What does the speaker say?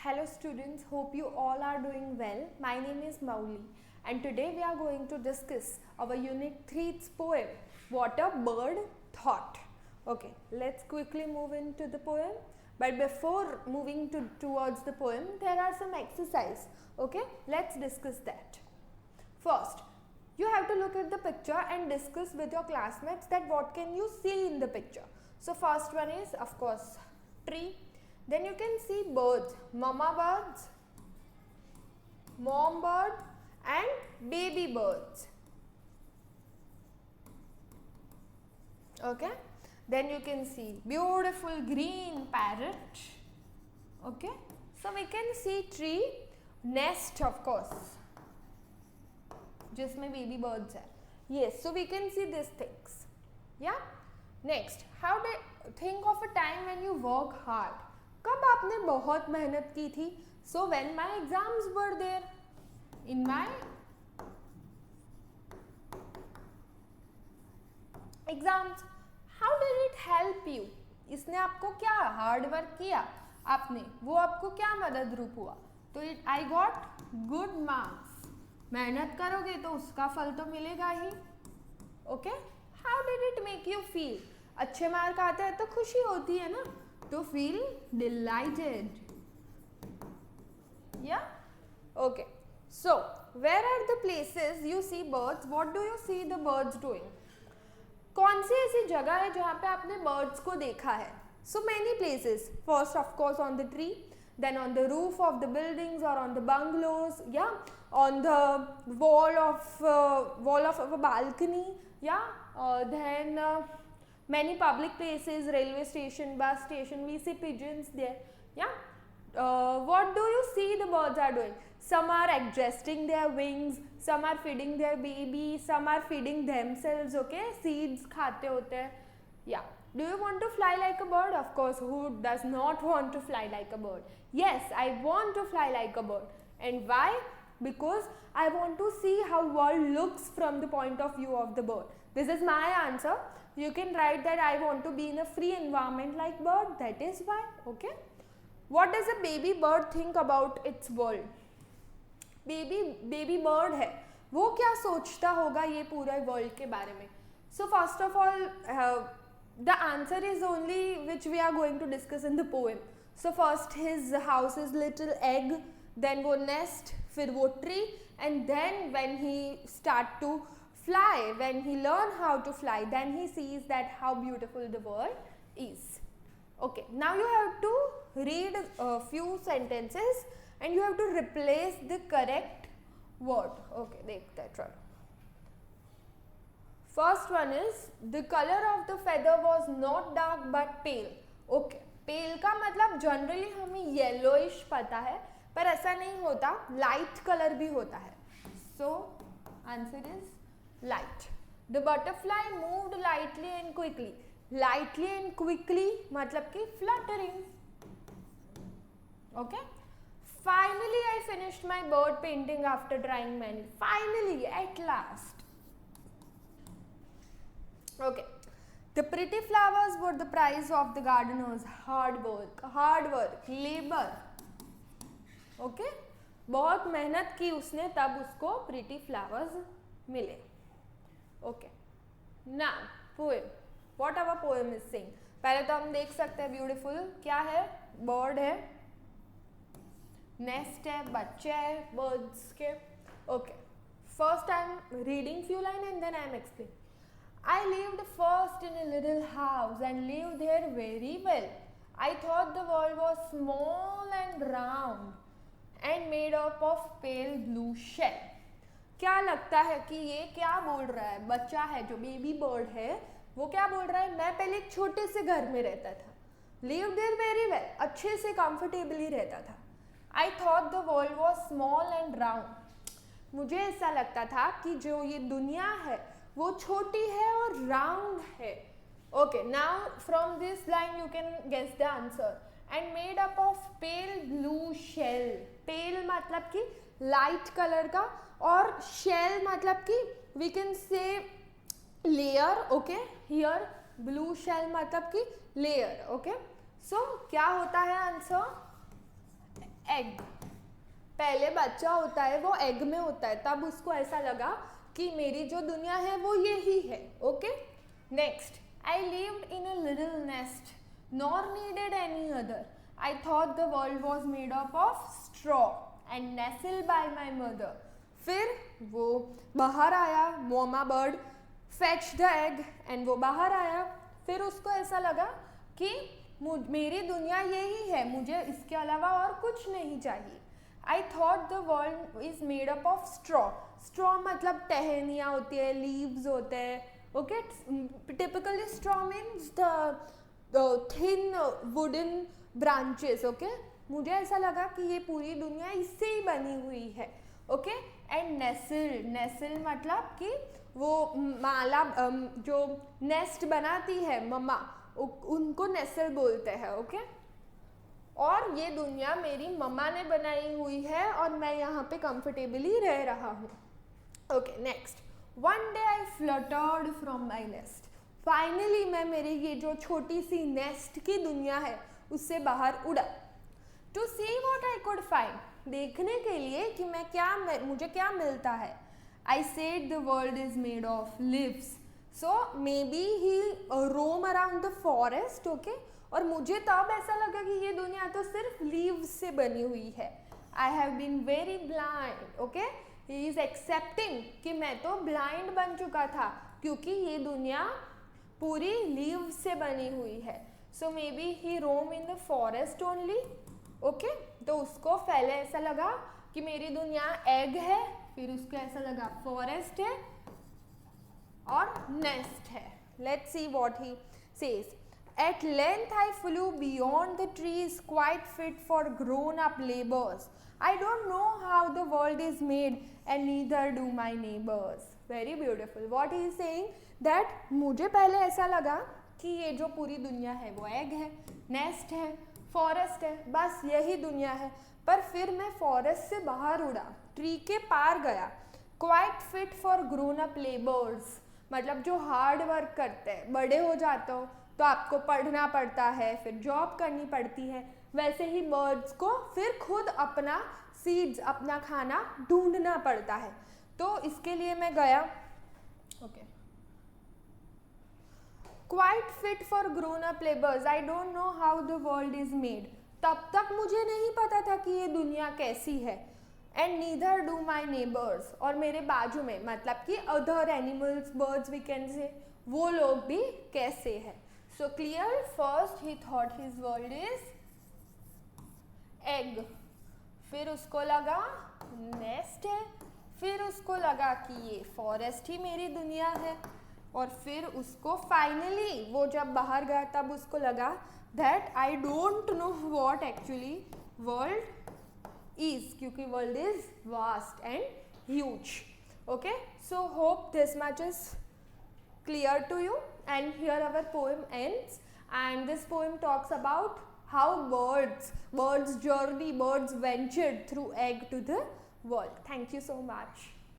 Hello students, hope you all are doing well. My name is Mauli and today we are going to discuss our unit 3's poem, What a Bird Thought. Okay, let's quickly move into the poem. But before moving towards the poem, there are some exercise. Okay, let's discuss that. First, you have to look at the picture and discuss with your classmates that what can you see in the picture. So first one is of course tree. Then you can see birds, mama birds, mom bird and baby birds. Okay. Then you can see beautiful green parrot. Okay. So we can see tree, nest of course, जिसमें baby birds है. Yes. So we can see these things. Yeah. Next, how do you think of a time when you work hard? कब आपने बहुत मेहनत की थी? So when my exams were there, in my exams, how did it help you? इसने आपको क्या hard work किया आपने, वो आपको क्या मदद रूप हुआ? तो I got good marks. मेहनत करोगे तो उसका फल तो मिलेगा ही. Okay, how did it make you feel? अच्छे मार्क आते हैं तो खुशी होती है ना, to feel delighted. Yeah. Okay. So where are the places you see birds? What do you see the birds doing? कौन सी ऐसी जगह है जहाँ पे आपने birds को देखा है? So many places. First of course on the tree, then on the roof of the buildings or on the bungalows. Yeah. On the wall of a balcony. Yeah. Then many public places, railway station, bus station, we see pigeons there. Yeah. What do you see the birds are doing? Some are adjusting their wings, some are feeding their baby, some are feeding themselves. Okay, seeds खाते होते हैं. Yeah. Do you want to fly like a bird? Of course, who does not want to fly like a bird? Yes, I want to fly like a bird. And why? Because I want to see how world looks from the point of view of the bird. This is my answer. You can write that I want to be in a free environment like bird. That is why. Okay. What does a baby bird think about its world? Baby bird है, वो क्या सोचता होगा ये पूरे world के बारे में? So first of all, the answer is only which we are going to discuss in the poem. So first his house is little egg, then वो nest, फिर वो tree, and then when he start to fly, when he learn how to fly, then he sees that how beautiful the world is. Okay, now you have to read a few sentences and you have to replace the correct word. Okay, देखते हैं चलो. First one is the color of the feather was not dark but pale. Okay, pale का मतलब generally हमें yellowish पता है, पर ऐसा नहीं होता, light color भी होता है. So answer is light. The butterfly moved lightly and quickly. Lightly and quickly मतलब कि fluttering. Okay. Finally I finished my bird painting after trying many. Finally, at last. Okay. The pretty flowers were the prize of the gardener's hard work, labor. Okay. बहुत मेहनत की उसने, तब उसको pretty flowers मिले. Okay. Now, poem. What our poem is saying? पहले तो हम देख सकते हैं beautiful क्या है? Bird है, nest है, बच्चे है birds के. Okay. First I am reading few lines and then I am explaining. I lived first in a little house and lived there very well. I thought the world was small and round and made up of pale blue shell. क्या लगता है कि ये क्या बोल रहा है? बच्चा है जो बेबी बर्ड है, वो क्या बोल रहा है? मैं पहले एक छोटे से घर में रहता था. Lived there very well, अच्छे से comfortably रहता था. I thought the world was small and round. मुझे ऐसा लगता था कि जो ये दुनिया है वो छोटी है और round है. Okay, now from this line you can guess the answer. And made up of pale blue shell. Pale मतलब कि light color का, और shell मतलब कि we can say layer. Okay, here blue shell मतलब कि layer. Okay, so क्या होता है आंसर? एग, पहले बच्चा होता है वो एग में होता है, तब उसको ऐसा लगा कि मेरी जो दुनिया है वो यही है. Okay, next, I lived in a little nest nor needed any other. I thought the world was made up of straw and nestled by my mother. फिर वो बाहर आया, momma bird fetch the egg and वो बाहर आया. फिर उसको ऐसा लगा कि मेरी दुनिया यही है, मुझे इसके अलावा और कुछ नहीं चाहिए. आई thought the world is made up of straw. Straw मतलब टहनियाँ होती है, लीव्स होते हैं. Okay, typically straw means the thin wooden branches. Okay, मुझे ऐसा लगा कि ये पूरी दुनिया इससे ही बनी हुई है. ओके, एंड नेस्ल, नेस्ल मतलब कि वो माला जो नेस्ट बनाती है मम्मा, उनको नेस्ल बोलते हैं. ओके, और ये दुनिया मेरी मम्मा ने बनाई हुई है और मैं यहाँ पे कंफर्टेबली रह रहा हूँ. Okay, next, one day I fluttered from my nest. Finally मैं मेरी ये जो छोटी सी नेस्ट की दुनिया है उससे बाहर उड़ा. To see what I could find, देखने के लिए कि मुझे क्या मिलता है. I said the world is made of leaves, so maybe he roam around the forest. Okay, और मुझे तब ऐसा लगा कि ये दुनिया तो सिर्फ लीव्स से बनी हुई है. I have been very blind. Okay, he is accepting कि मैं तो ब्लाइंड बन चुका था क्योंकि ये दुनिया पूरी लीव्स से बनी हुई है. So maybe he roam in the forest only. Okay, तो उसको पहले ऐसा लगा कि मेरी दुनिया एग है, फिर उसको ऐसा लगा फॉरेस्ट है और नेस्ट है. Let's see what he says. At length I flew beyond the trees, quite fit for grown-up labors. I don't know how the world is made, and neither do my neighbors. Very beautiful. What he is saying that मुझे पहले ऐसा लगा कि ये जो पूरी दुनिया है वो एग है, नेस्ट है, फॉरेस्ट है, बस यही दुनिया है. पर फिर मैं फॉरेस्ट से बाहर उड़ा, ट्री के पार गया. Quite fit for grown up labours मतलब जो हार्ड वर्क करते हैं, बड़े हो जाते हो तो आपको पढ़ना पड़ता है, फिर जॉब करनी पड़ती है. वैसे ही बर्ड्स को फिर खुद अपना सीड्स, अपना खाना ढूंढना पड़ता है. तो इसके लिए मैं गया. Okay, quite fit for grown up labours. I don't know how the world is made. तब तक मुझे नहीं पता था कि ये दुनिया कैसी है. And neither do my neighbours, और मेरे बाजू में मतलब कि other animals, birds we can say, वो लोग भी कैसे है. So clear. First he thought his world is egg, फिर उसको लगा नेस्ट है, फिर उसको लगा कि ये फॉरेस्ट ही मेरी दुनिया है, और फिर उसको फाइनली वो जब बाहर गया तब उसको लगा that I don't know what actually world is, क्योंकि world is vast and huge. Okay, so hope this much is clear to you, and here our poem ends. And this poem talks about how birds journey, birds ventured through egg to the world. Thank you so much.